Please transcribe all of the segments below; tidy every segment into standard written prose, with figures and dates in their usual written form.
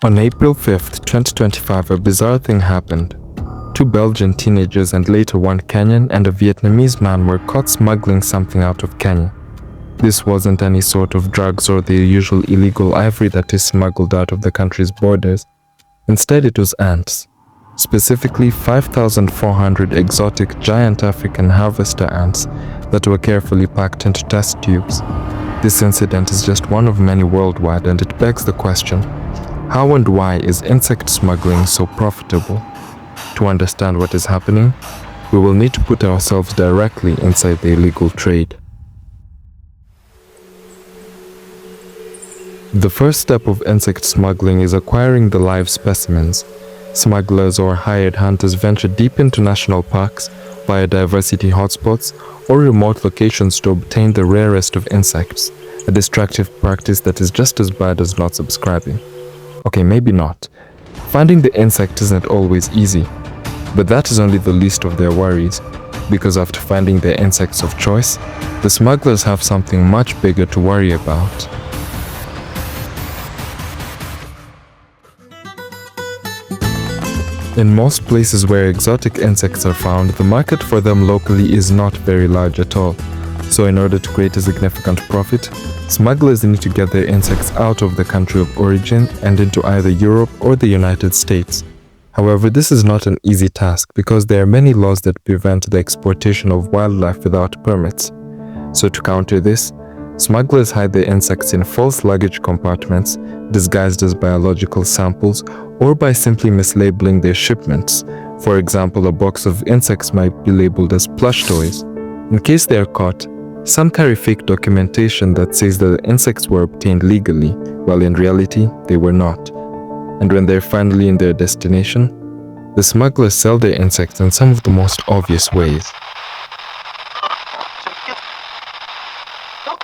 On April 5th, 2025, a bizarre thing happened. Two Belgian teenagers and later one Kenyan and a Vietnamese man were caught smuggling something out of Kenya. This wasn't any sort of drugs or the usual illegal ivory that is smuggled out of the country's borders. Instead, it was ants. Specifically 5,400 exotic giant African harvester ants that were carefully packed into test tubes. This incident is just one of many worldwide, and it begs the question, how and why is insect smuggling so profitable? To understand what is happening, we will need to put ourselves directly inside the illegal trade. The first step of insect smuggling is acquiring the live specimens. Smugglers or hired hunters venture deep into national parks, biodiversity hotspots, or remote locations to obtain the rarest of insects, a destructive practice that is just as bad as not subscribing. Okay, maybe not. Finding the insect isn't always easy, but that is only the least of their worries, because after finding their insects of choice, the smugglers have something much bigger to worry about. In most places where exotic insects are found, the market for them locally is not very large at all. So in order to create a significant profit, smugglers need to get their insects out of the country of origin and into either Europe or the United States. However, this is not an easy task because there are many laws that prevent the exportation of wildlife without permits. So to counter this, smugglers hide their insects in false luggage compartments, disguised as biological samples, or by simply mislabeling their shipments. For example, a box of insects might be labeled as plush toys. In case they are caught, some carry fake documentation that says that the insects were obtained legally, while in reality, they were not. And when they're finally in their destination, the smugglers sell their insects in some of the most obvious ways.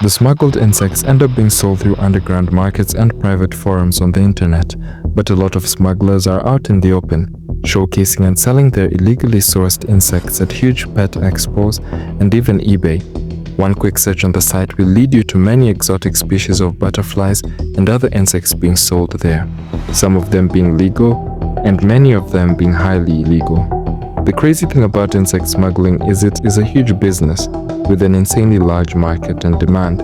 The smuggled insects end up being sold through underground markets and private forums on the internet, but a lot of smugglers are out in the open, showcasing and selling their illegally sourced insects at huge pet expos and even eBay. One quick search on the site will lead you to many exotic species of butterflies and other insects being sold there, some of them being legal and many of them being highly illegal. The crazy thing about insect smuggling is it is a huge business with an insanely large market and demand.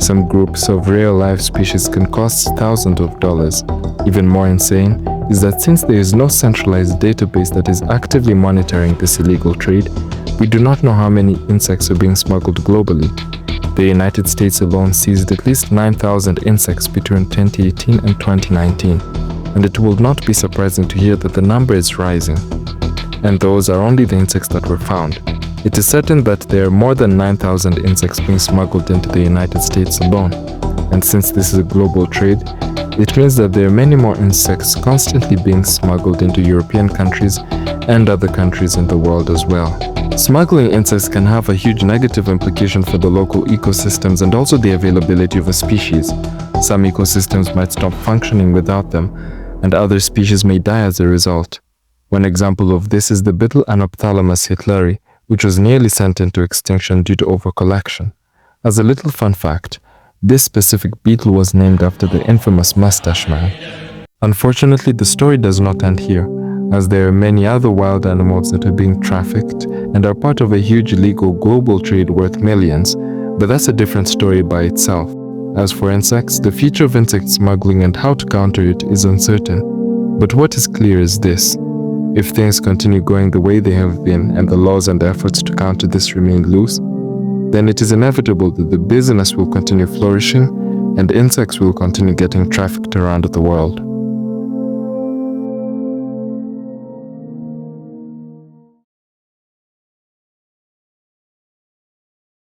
Some groups of rare live species can cost thousands of dollars. Even more insane is that since there is no centralized database that is actively monitoring this illegal trade, we do not know how many insects are being smuggled globally. The United States alone seized at least 9,000 insects between 2018 and 2019, and it will not be surprising to hear that the number is rising. And those are only the insects that were found. It is certain that there are more than 9,000 insects being smuggled into the United States alone. And since this is a global trade, it means that there are many more insects constantly being smuggled into European countries and other countries in the world as well. Smuggling insects can have a huge negative implication for the local ecosystems and also the availability of a species. Some ecosystems might stop functioning without them, and other species may die as a result. One example of this is the beetle Anophthalmus hitleri, which was nearly sent into extinction due to overcollection. As a little fun fact, this specific beetle was named after the infamous Mustache Man. Unfortunately, the story does not end here, as there are many other wild animals that are being trafficked and are part of a huge illegal global trade worth millions, but that's a different story by itself. As for insects, the future of insect smuggling and how to counter it is uncertain. But what is clear is this: if things continue going the way they have been and the laws and efforts to counter this remain loose, then it is inevitable that the business will continue flourishing and insects will continue getting trafficked around the world.